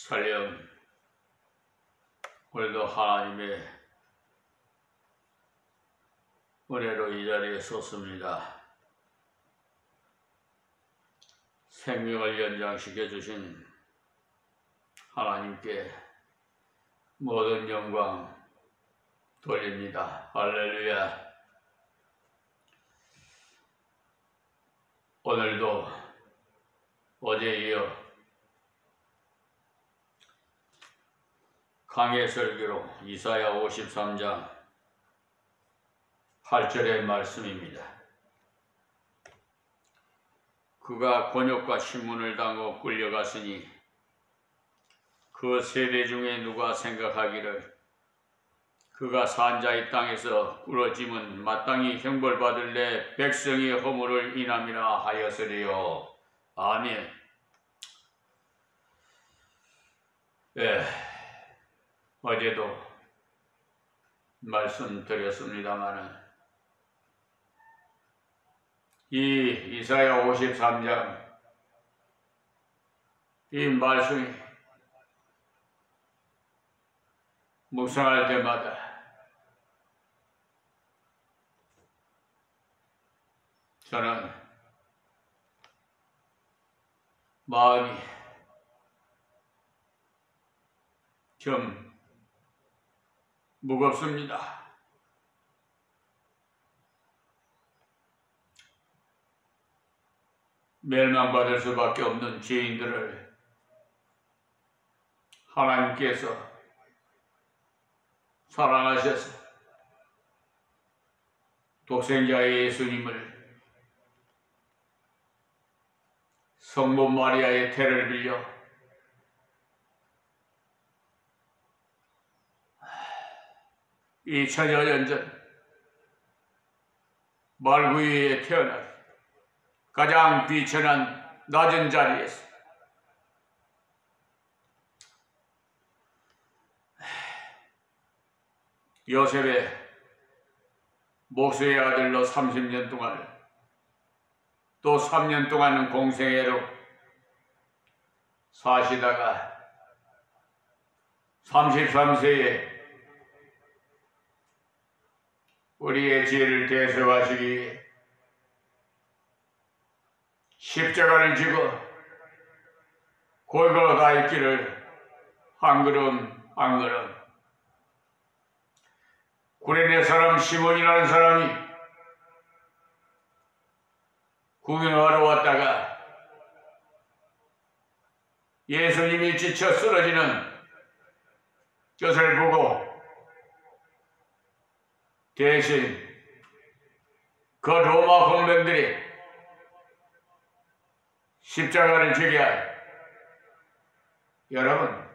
설령 오늘도 하나님의 은혜로 이 자리에 섰습니다. 생명을 연장시켜 주신 하나님께 모든 영광 돌립니다. 할렐루야. 오늘도 어제에 이어 강해 설교로 이사야 53장 8절의 말씀입니다. 그가 곤욕과 신문을 당하고 끌려갔으니 그 세대 중에 누가 생각하기를 그가 산자의 땅에서 꾸러짐은 마땅히 형벌받을 내 백성의 허물을 인함이라 하였으리요. 아멘. 어제도 말씀드렸습니다마는 이 이사야 53장 이 말씀이 묵상할 때마다 저는 마음이 좀 무겁습니다. 멸망받을 수밖에 없는 죄인들을 하나님께서 사랑하셔서 독생자 예수님을 성모 마리아의 태를 빌려 2000여 년 전 말구이에 태어나 가장 비천한 낮은 자리에서 요셉의 목수의 아들로 30년 동안 또 3년 동안은 공생애로 사시다가 33세에 우리의 죄를 대속하시기 위해 십자가를 지고 골고다의 길을 한 걸음 한 걸음 구레네 사람 시몬이라는 사람이 구경하러 왔다가 예수님이 지쳐 쓰러지는 것을 보고 대신 그 로마 공병들이 십자가를 지게 할 여러분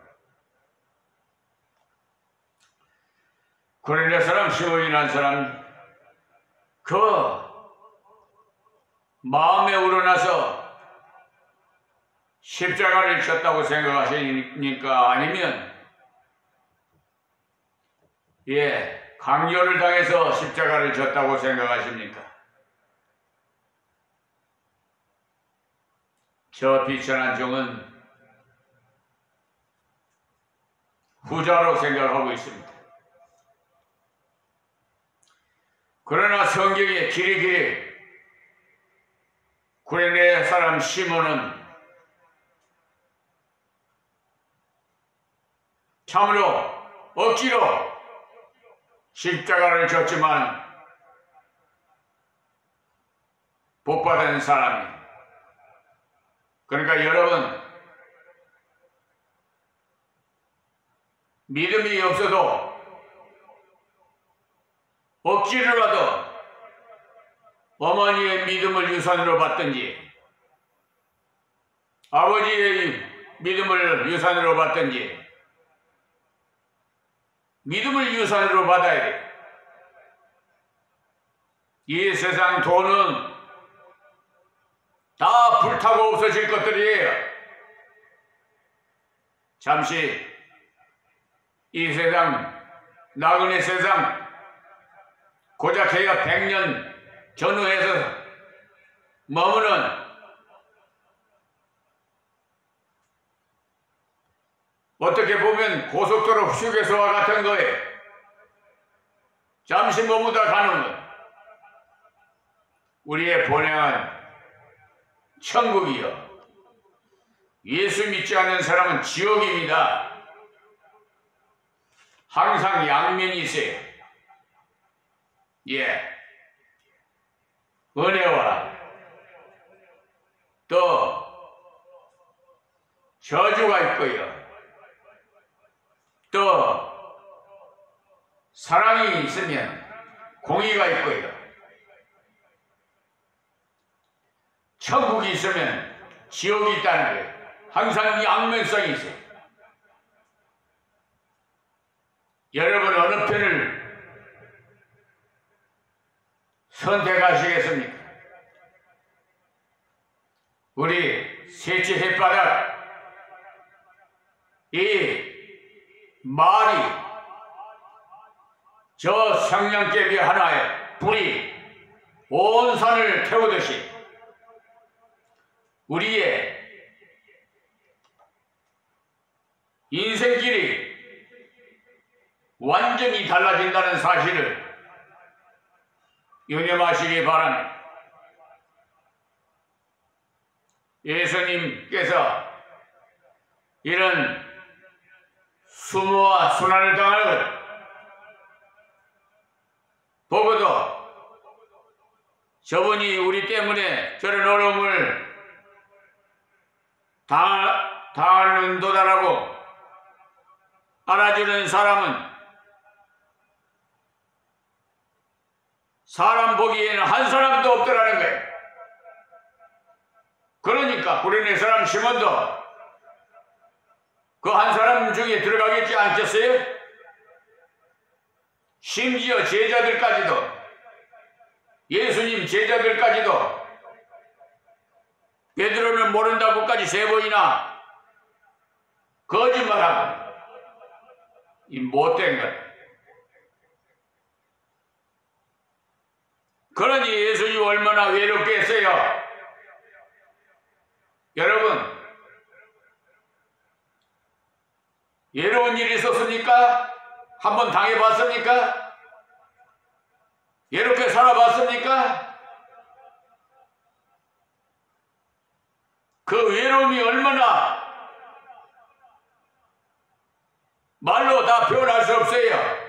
구레네 사람 시몬이라는 사람 그 마음에 우러나서 십자가를 졌다고 생각하시니까 아니면 강요를 당해서 십자가를 졌다고 생각하십니까? 저 비천한 종은 후자로 생각하고 있습니다. 그러나 성경에 길이 구레네 사람 시몬은 참으로 억지로 십자가를 졌지만 복받은 사람이 그러니까 여러분 믿음이 없어도 억지로라도 어머니의 믿음을 유산으로 받든지 아버지의 믿음을 유산으로 받든지 믿음을 유산으로 받아야 돼. 이 세상 돈은 다 불타고 없어질 것들이에요. 잠시 이 세상, 나그네 세상 고작 해가 100년 전후해서 머무는 어떻게 보면 고속도로 휴게소와 같은 거예요. 잠시 머무다 가는 것. 우리의 본향은 천국이요. 예수 믿지 않는 사람은 지옥입니다. 항상 양면이 있어요. 예. 은혜와 또 저주가 있고요. 또 사랑이 있으면 공의가 있고요. 천국이 있으면 지옥이 있다는 거예요. 항상 양면성이 있어요. 여러분 어느 편을 선택하시겠습니까? 우리 셋째 햇바닥 이 말이 저 성냥개비 하나에 불이 온 산을 태우듯이 우리의 인생길이 완전히 달라진다는 사실을 유념하시기 바랍니다. 예수님께서 이런 수모와 순환을 당할 것 보고도 저분이 우리 때문에 저런 어려움을 당하는도다라고 알아주는 사람은 사람 보기에는 한 사람도 없더라는 거예요. 그러니까 구레네 사람 시몬도 그 한 사람 중에 들어가겠지 않겠어요? 심지어 제자들까지도, 예수님 제자들까지도 베드로는 모른다고까지 세 번이나 거짓말하고 이 못된 것. 그러니 예수님 얼마나 외롭겠어요. 여러분 외로운 일이 있었습니까? 한번 당해봤습니까? 외롭게 살아봤습니까? 그 외로움이 얼마나 말로 다 표현할 수 없어요.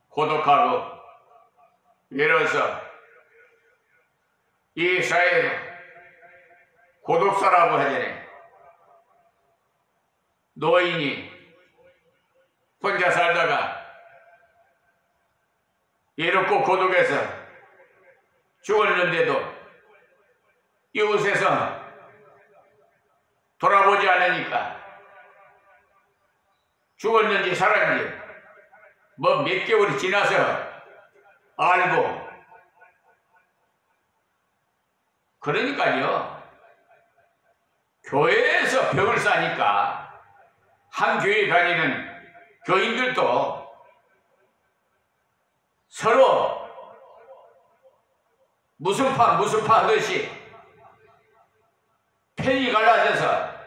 고독하고 외로워서 이 사회에 고독사라고 하잖아요. 노인이 혼자 살다가 외롭고 고독해서 죽었는데도 이웃에서 돌아보지 않으니까 죽었는지 살았는지 뭐 몇 개월이 지나서 알고. 그러니까요, 교회에서 벽을 싸니까 한 교회 다니는 교인들도 서로 무슨 파 하듯이 편이 갈라져서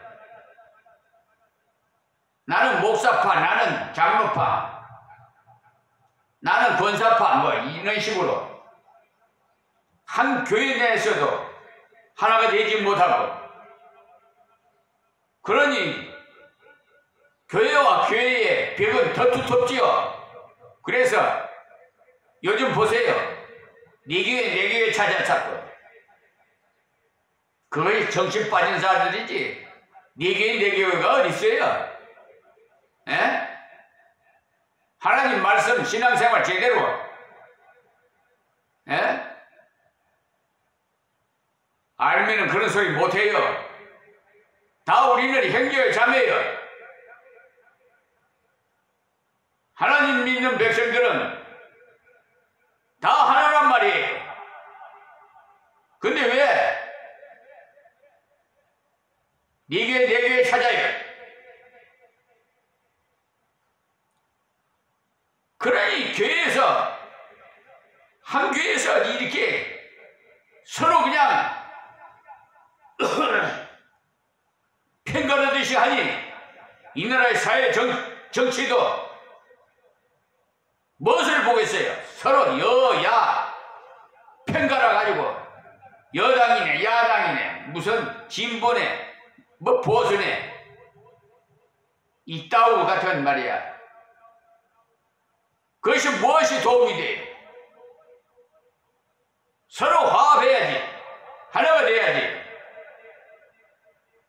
나는 목사파, 나는 장로파, 나는 권사파 뭐 이런 식으로 한 교회 내에서도 하나가 되지 못하고, 그러니 교회와 교회의 벽은 더 두텁지요. 그래서 요즘 보세요. 네 교회 내 교회 찾아찾고 그거에 정신 빠진 사람들이지 네 교회 내 교회가 어디 있어요? 에? 하나님 말씀 신앙생활 제대로 에? 알면은 그런 소리 못해요. 다 우리는 형제요 자매요. 하나님 믿는 백성들은 다 하나란 말이에요. 근데 왜 네 교회 내 교회 찾아요? 그러니 교회에서 한 교회에서 이렇게 서로 그냥 그것이 아니 이 나라의 사회 정치도 무엇을 보겠어요? 서로 여야 편갈아 가지고 여당이네 야당이네 무슨 진보네 뭐 보수네 이따오 같은 말이야. 그것이 무엇이 도움이 돼? 서로 화합해야지. 하나가 돼야지.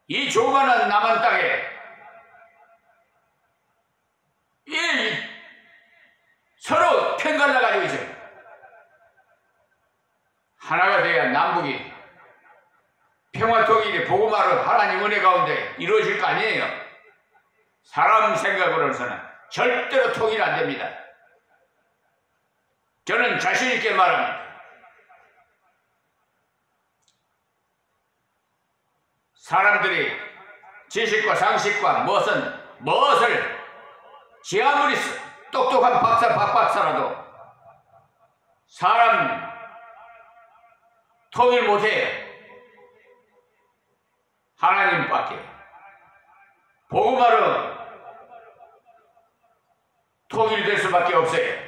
이 조그마한 남한 땅에 서로 편갈라 가지고 있어요. 하나가 돼야 남북이 평화 통일이 복음화로 하나님 은혜 가운데 이루어질 거 아니에요. 사람 생각으로서는 절대로 통일 안 됩니다. 저는 자신 있게 말합니다. 사람들이 지식과 상식과 무엇을 지 아무리 똑똑한 박박사라도 사람 통일 못해요. 하나님밖에. 복음화로 통일될 수밖에 없어요.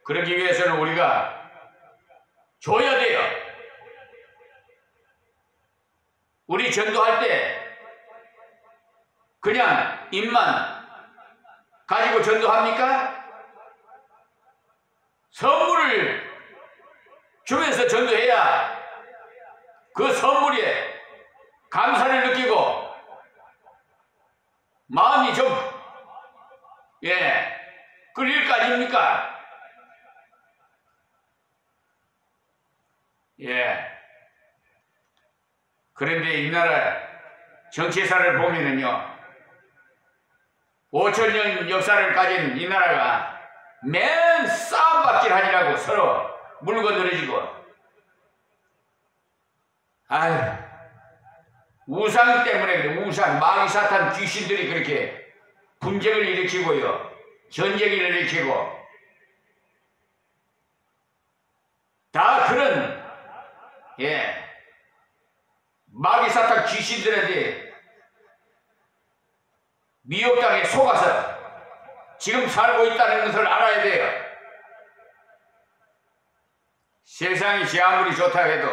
그러기 위해서는 우리가 줘야 돼요. 우리 전도할 때 그냥 입만 가지고 전도합니까? 선물을 주면서 전도해야 그 선물에 감사를 느끼고 마음이 좀 끌릴 거 아닙니까? 그런데 이 나라 정치사를 보면은요, 5,000년 역사를 가진 이 나라가 맨 싸움박질 하니라고 서로 물건 늘어지고, 아유, 우상 때문에 그래. 우상, 마귀 사탄 귀신들이 그렇게 분쟁을 일으키고요, 전쟁을 일으키고, 다 그런 마귀 사탄 귀신들한테 미혹당에 속아서 지금 살고 있다는 것을 알아야 돼요. 세상이 제 아무리 좋다 해도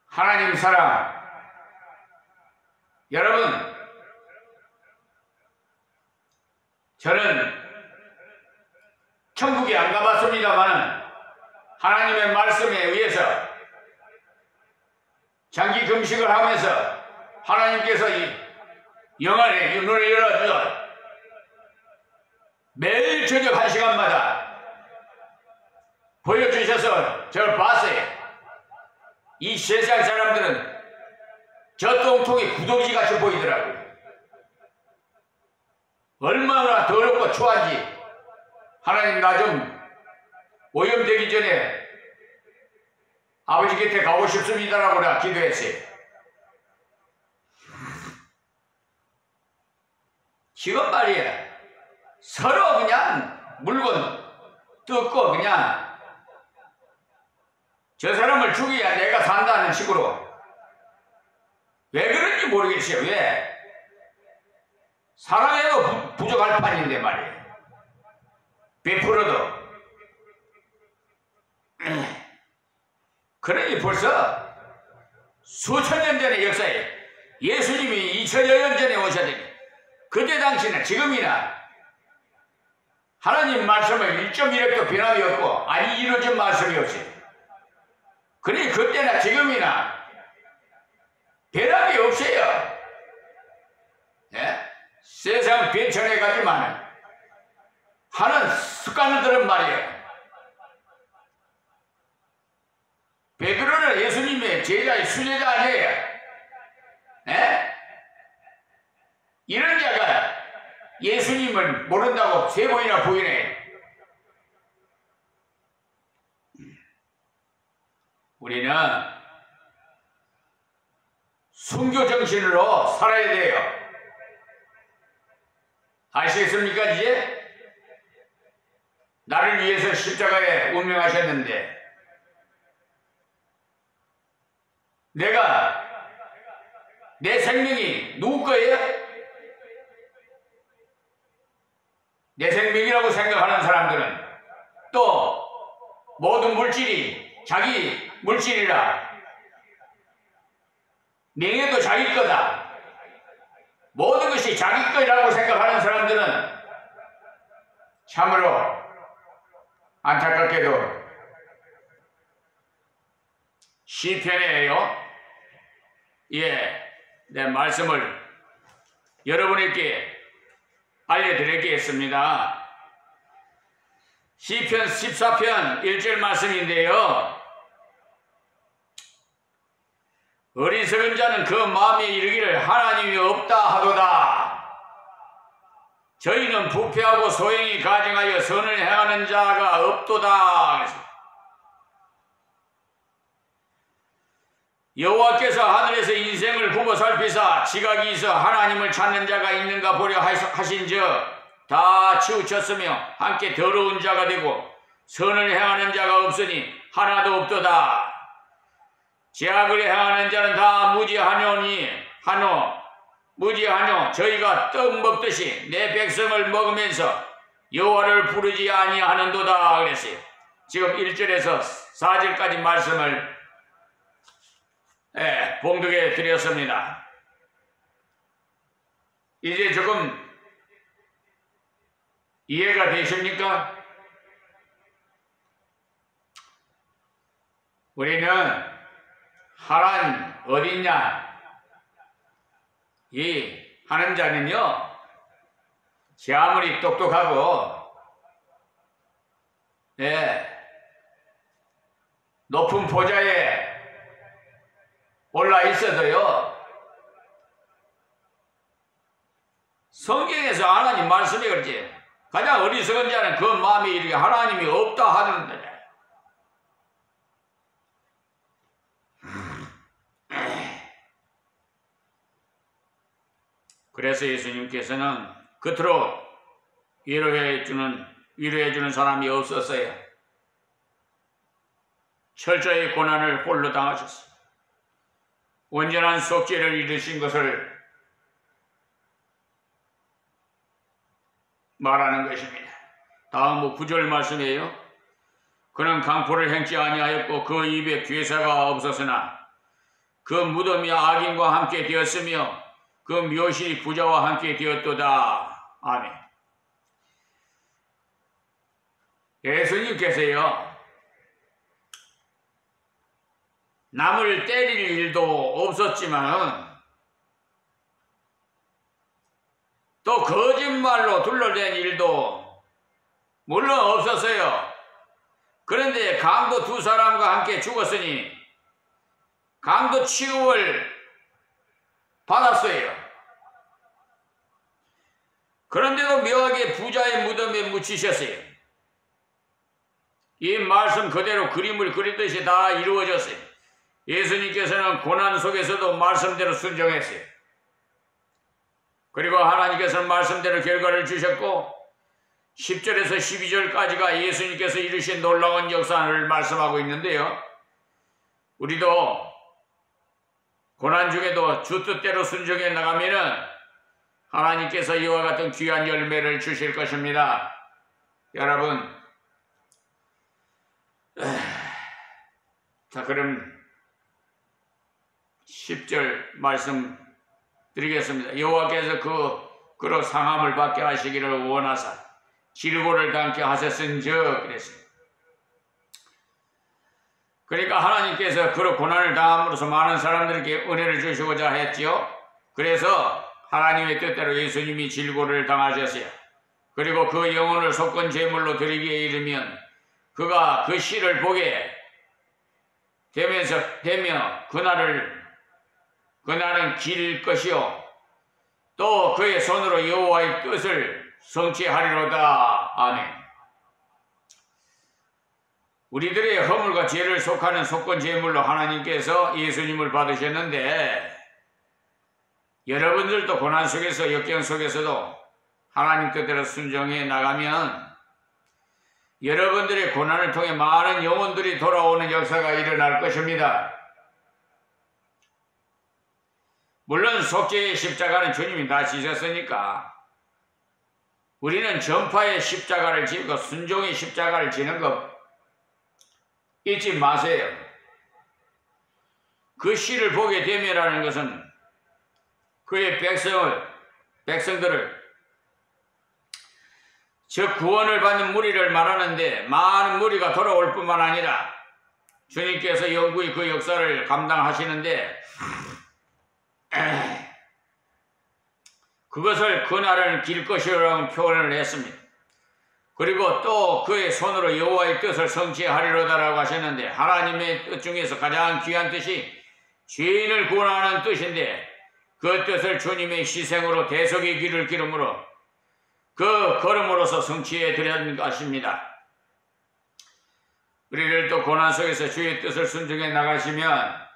하나님 사랑, 여러분, 저는 천국에 안 가봤습니다만 하나님의 말씀에 의해서 장기 금식을 하면서 하나님께서 이 영안에 눈을 열어주어 매일 저녁 1시간마다 보여주셔서 저를 봤어요. 이 세상 사람들은 저 똥통이 구더기 같이 보이더라고요. 얼마나 더럽고 추한지. 하나님, 나 좀 오염되기 전에 아버지 곁에 가고 싶습니다라고 나 기도했어요. 지금 말이야, 서로 그냥 물건 뜯고 그냥 저 사람을 죽여야 내가 산다는 식으로. 왜 그런지 모르겠어요. 왜? 사랑해도 부족할 판인데 말이에요. 베풀어도. 그러니 벌써 수천 년 전의 역사에 예수님이 2000여 년 전에 오셨더니 그때 당시나 지금이나 하나님 말씀을 1.1핵도 변함이 없고 아니 이루어진 말씀이 없어요. 그러니 그때나 지금이나 변함이 없어요. 세상 변천해가지만 하는 습관들은 말이에요. 베드로는 예수님의 제자의 수제자 아니에요. 이런 자가 예수님을 모른다고 3번이나 부인해. 우리는 순교 정신으로 살아야 돼요. 아시겠습니까? 이제 나를 위해서 십자가에 운명하셨는데 내가 내 생명이 누구 거예요? 내 생명이라고 생각하는 사람들은 또 모든 물질이 자기 물질이라, 명예도 자기 거다, 모든 것이 자기 거라고 생각하는 사람들은 참으로 안타깝게도 시편이에요. 내 말씀을 여러분에게 알려드리겠습니다. 시편 14편 1절 말씀인데요. 어리석은 자는 그 마음에 이르기를 하나님이 없다 하도다. 저희는 부패하고 소행이 가증하여 선을 행하는 자가 없도다. 여호와께서 하늘에서 인생을 굽어 살피사 지각이 있어 하나님을 찾는 자가 있는가 보려 하신즉 다 치우쳤으며 함께 더러운 자가 되고 선을 행하는 자가 없으니 하나도 없도다. 죄악을 행하는 자는 다 무지하뇨 저희가 떡 먹듯이 내 백성을 먹으면서 여호와를 부르지 아니하는도다 그랬어요. 지금 1절에서 4절까지 말씀을 봉독해 드렸습니다. 이제 조금 이해가 되십니까? 우리는 하나님 어딨냐? 이 하는 자는요, 제 아무리 똑똑하고 높은 보좌에 올라 있어도요, 성경에서 하나님 말씀이 그렇지, 가장 어리석은 자는 그 마음에 이르게 하나님이 없다 하는데, 그래서 예수님께서는 겉으로 위로해주는 사람이 없었어요. 철저히 고난을 홀로 당하셨어요. 온전한 속죄를 이루신 것을 말하는 것입니다. 다음 9절 말씀이에요. 그는 강포를 행치 아니하였고 그 입에 괴사가 없었으나 그 무덤이 악인과 함께 되었으며 그 묘실이 부자와 함께 되었도다. 아멘. 예수님께서요, 남을 때릴 일도 없었지만 또 거짓말로 둘러댄 일도 물론 없었어요. 그런데 강도 2사람과 함께 죽었으니 강도 취급을 받았어요. 그런데도 묘하게 부자의 무덤에 묻히셨어요. 이 말씀 그대로 그림을 그리듯이 다 이루어졌어요. 예수님께서는 고난 속에서도 말씀대로 순종했어요. 그리고 하나님께서는 말씀대로 결과를 주셨고 10절에서 12절까지가 예수님께서 이루신 놀라운 역사를 말씀하고 있는데요. 우리도 고난 중에도 주 뜻대로 순종해 나가면은 하나님께서 이와 같은 귀한 열매를 주실 것입니다. 여러분, 자, 그럼 10절 말씀 드리겠습니다. 여호와께서 그로 상함을 받게 하시기를 원하사 질고를 당케 하셨은즉 그랬습니다. 그러니까 하나님께서 그로 고난을 당함으로써 많은 사람들에게 은혜를 주시고자 했지요. 그래서 하나님의 뜻대로 예수님이 질고를 당하셨어요. 그리고 그 영혼을 속건 제물로 드리기에 이르면 그가 그 시를 보게 되며 그날은 길 것이요 또 그의 손으로 여호와의 뜻을 성취하리로다. 아멘. 우리들의 허물과 죄를 속하는 속건 제물로 하나님께서 예수님을 받으셨는데 여러분들도 고난 속에서 역경 속에서도 하나님 뜻대로 순종해 나가면 여러분들의 고난을 통해 많은 영혼들이 돌아오는 역사가 일어날 것입니다. 물론 속죄의 십자가는 주님이 다 지셨으니까 우리는 전파의 십자가를 지고 순종의 십자가를 지는 것 잊지 마세요. 그 시를 보게 되면이라는 것은 그의 백성들을 저 구원을 받는 무리를 말하는데 많은 무리가 돌아올 뿐만 아니라 주님께서 영구히 그 역사를 감당하시는데 그것을 그날은 길 것이라고 표현을 했습니다. 그리고 또 그의 손으로 여호와의 뜻을 성취하리로다라고 하셨는데 하나님의 뜻 중에서 가장 귀한 뜻이 죄인을 구원하는 뜻인데 그 뜻을 주님의 희생으로 대속의 길을 기름으로 그 걸음으로서 성취해 드린 것입니다. 우리를 또 고난 속에서 주의 뜻을 순종해 나가시면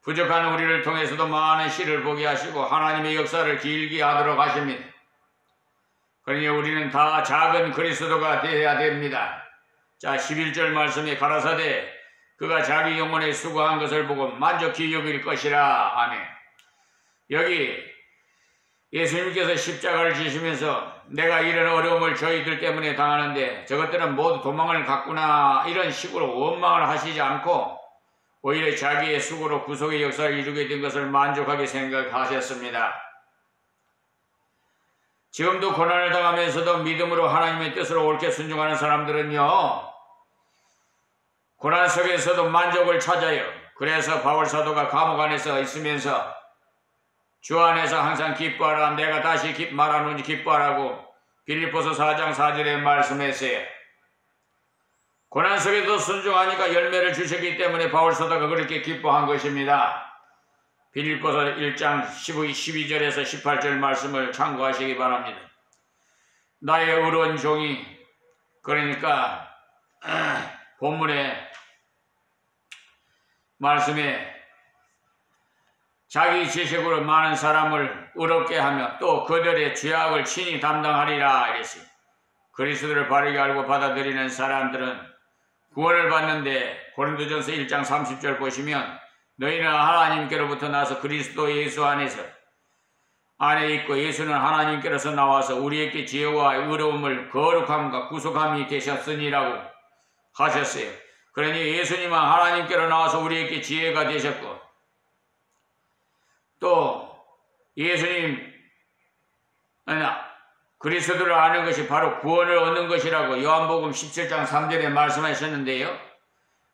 부족한 우리를 통해서도 많은 시를 보게 하시고 하나님의 역사를 길게 하도록 하십니다. 그러니 우리는 다 작은 그리스도가 되어야 됩니다. 자, 11절 말씀에 가라사대 그가 자기 영혼에 수고한 것을 보고 만족히 여길 것이라. 아멘. 여기 예수님께서 십자가를 지시면서 내가 이런 어려움을 저희들 때문에 당하는데 저것들은 모두 도망을 갔구나 이런 식으로 원망을 하시지 않고 오히려 자기의 수고로 구속의 역사를 이루게 된 것을 만족하게 생각하셨습니다. 지금도 고난을 당하면서도 믿음으로 하나님의 뜻으로 옳게 순종하는 사람들은요, 고난 속에서도 만족을 찾아요. 그래서 바울 사도가 감옥 안에서 있으면서 주 안에서 항상 기뻐하라. 내가 다시 말하노니 기뻐하라고 빌립보서 4장 4절에 말씀했어요. 고난 속에도 순종하니까 열매를 주셨기 때문에 바울 사도가 그렇게 기뻐한 것입니다. 빌립보서 1장 12절에서 18절 말씀을 참고하시기 바랍니다. 나의 의로운 종이, 그러니까 본문의 말씀에 자기 지식으로 많은 사람을 의롭게 하며 또 그들의 죄악을 친히 담당하리라 이랬어요. 그리스도를 바르게 알고 받아들이는 사람들은 구원을 받는데 고린도전서 1장 30절 보시면 너희는 하나님께로부터 나서 그리스도 예수 안에 있고 예수는 하나님께로서 나와서 우리에게 지혜와 의로움을 거룩함과 구속함이 되셨으니라고 하셨어요. 그러니 예수님은 하나님께로 나와서 우리에게 지혜가 되셨고 또 예수님 그리스도를 아는 것이 바로 구원을 얻는 것이라고 요한복음 17장 3절에 말씀하셨는데요.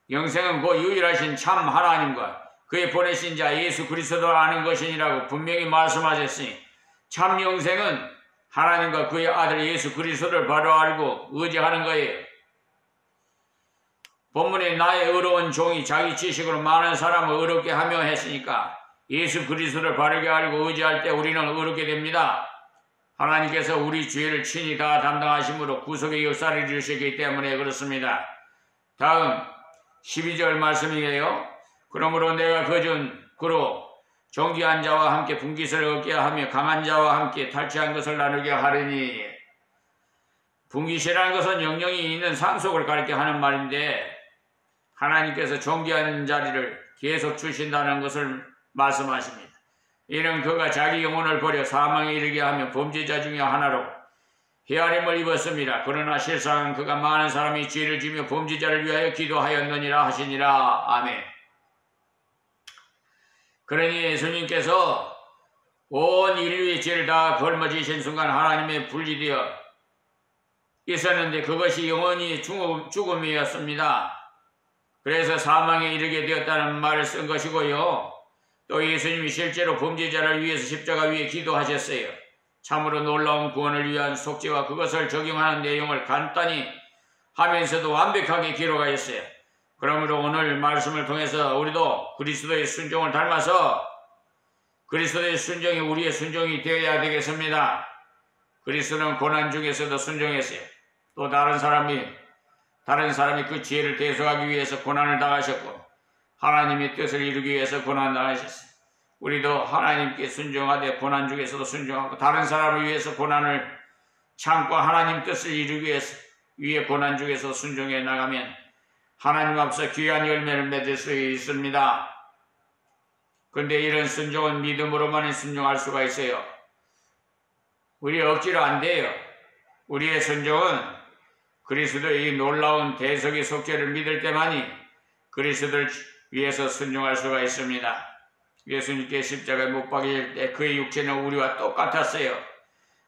영생은 그 유일하신 참 하나님과 그의 보내신 자 예수 그리스도를 아는 것이니라고 분명히 말씀하셨으니 참 영생은 하나님과 그의 아들 예수 그리스도를 바로 알고 의지하는 거예요. 본문에 나의 의로운 종이 자기 지식으로 많은 사람을 의롭게 하며 했으니까 예수 그리스도를 바르게 알고 의지할 때 우리는 의롭게 됩니다. 하나님께서 우리 죄를 친히 다 담당하심으로 구속의 역사를 이루시기 때문에 그렇습니다. 다음 12절 말씀이에요. 그러므로 내가 그로 정귀한 자와 함께 분깃을 얻게 하며 강한 자와 함께 탈취한 것을 나누게 하리니, 분깃이라는 것은 영영이 있는 상속을 가리켜 하는 말인데 하나님께서 정귀한 자리를 계속 주신다는 것을 말씀하십니다. 이는 그가 자기 영혼을 버려 사망에 이르게 하며 범죄자 중에 하나로 헤아림을 입었습니다. 그러나 실상은 그가 많은 사람이 죄를 지며 범죄자를 위하여 기도하였느니라 하시니라. 아멘. 그러니 예수님께서 온 인류의 죄를 다 걸머지신 순간 하나님의 분리되어 있었는데 그것이 영원히 죽음이었습니다. 그래서 사망에 이르게 되었다는 말을 쓴 것이고요. 또 예수님이 실제로 범죄자를 위해서 십자가 위에 기도하셨어요. 참으로 놀라운 구원을 위한 속죄와 그것을 적용하는 내용을 간단히 하면서도 완벽하게 기록하였어요. 그러므로 오늘 말씀을 통해서 우리도 그리스도의 순종을 닮아서 그리스도의 순종이 우리의 순종이 되어야 되겠습니다. 그리스도는 고난 중에서도 순종했어요. 또 다른 사람이 그 죄를 대속하기 위해서 고난을 당하셨고 하나님의 뜻을 이루기 위해서 고난 당하셨어요. 우리도 하나님께 순종하되 고난 중에서도 순종하고 다른 사람을 위해서 고난을 참고 하나님 뜻을 이루기 위해서 위에 고난 중에서 순종해 나가면 하나님 앞서 귀한 열매를 맺을 수 있습니다. 근데 이런 순종은 믿음으로만 순종할 수가 있어요. 우리 억지로 안 돼요. 우리의 순종은 그리스도의 이 놀라운 대속의 속죄를 믿을 때만이 그리스도를 위해서 순종할 수가 있습니다. 예수님께 십자가에 못 박힐 때 그의 육체는 우리와 똑같았어요.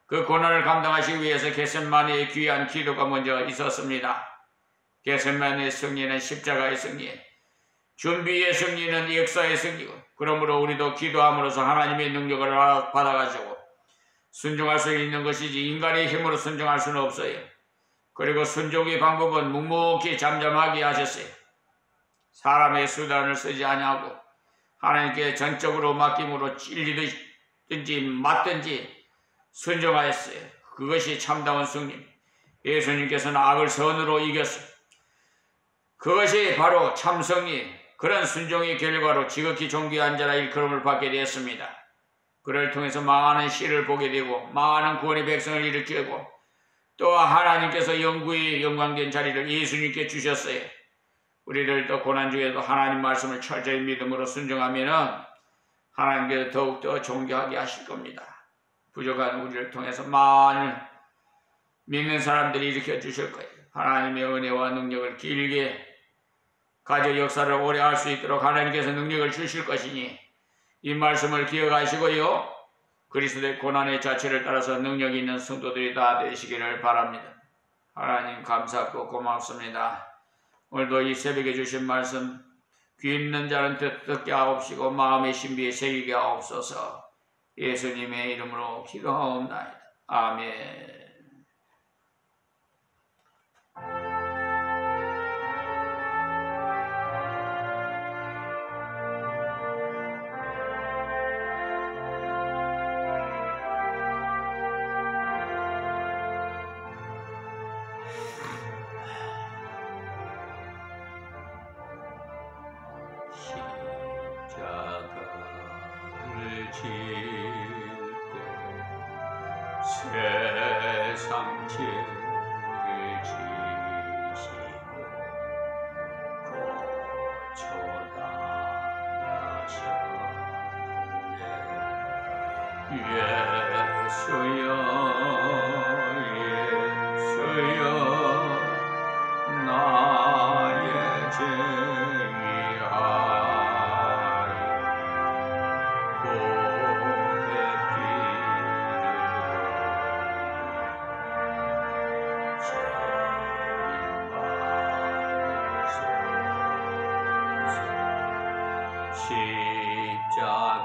그 고난을 감당하시기 위해서 겟세마네의 귀한 기도가 먼저 있었습니다. 겟세마네의 승리는 십자가의 승리, 준비의 승리는 역사의 승리고, 그러므로 우리도 기도함으로써 하나님의 능력을 받아가지고 순종할 수 있는 것이지 인간의 힘으로 순종할 수는 없어요. 그리고 순종의 방법은 묵묵히 잠잠하게 하셨어요. 사람의 수단을 쓰지 아니하고 하나님께 전적으로 맡김으로 찔리든지 맞든지 순종하였어요. 그것이 참다운 승리. 예수님께서는 악을 선으로 이겼어요. 그것이 바로 참승리. 그런 순종의 결과로 지극히 존귀한 자라 일컬음을 받게 되었습니다. 그를 통해서 많은 시를 보게 되고 많은 구원의 백성을 일으키고 또 하나님께서 영구히 영광된 자리를 예수님께 주셨어요. 우리들도 고난 중에도 하나님 말씀을 철저히 믿음으로 순종하면은 하나님께서 더욱더 존귀하게 하실 겁니다. 부족한 우리를 통해서 많은 믿는 사람들이 일으켜 주실 거예요. 하나님의 은혜와 능력을 길게 가져 역사를 오래 할 수 있도록 하나님께서 능력을 주실 것이니 이 말씀을 기억하시고요. 그리스도의 고난의 자체를 따라서 능력 있는 성도들이 다 되시기를 바랍니다. 하나님 감사하고 고맙습니다. 오늘도 이 새벽에 주신 말씀 귀 있는 자는 듣게 하옵시고 마음의 신비에 새기게 하옵소서. 예수님의 이름으로 기도하옵나이다. 아멘. 세상 죄를 지시고 고쳐당하셨네. 예수여 예수여 나의 죄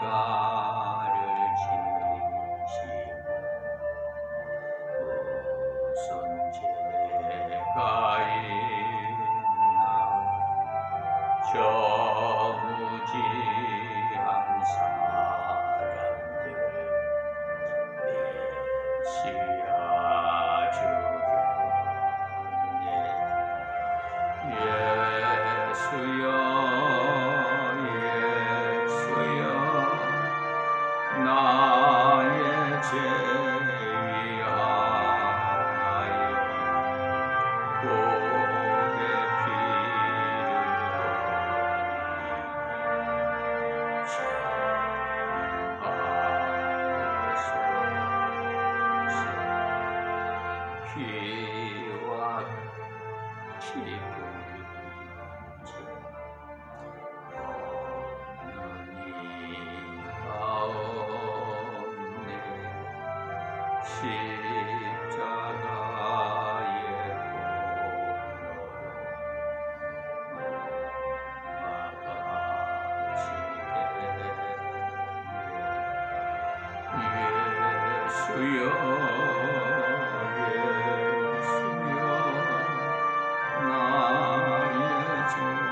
십자가를 지시고 무슨 죄가 있나 저무지한 사람들 메시아 주겠네. 예수여 나의 죄 위하여 복의 피를 피와 기쁨 십자가의 예수여 예수여 나의 죄야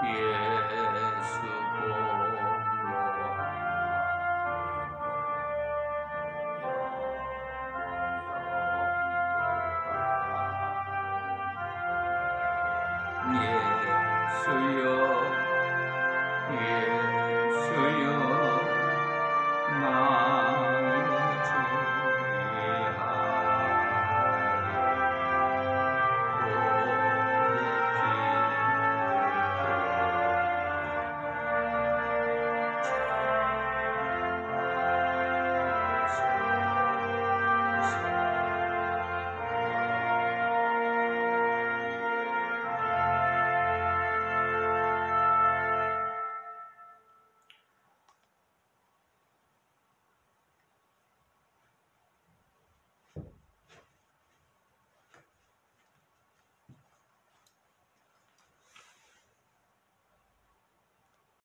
예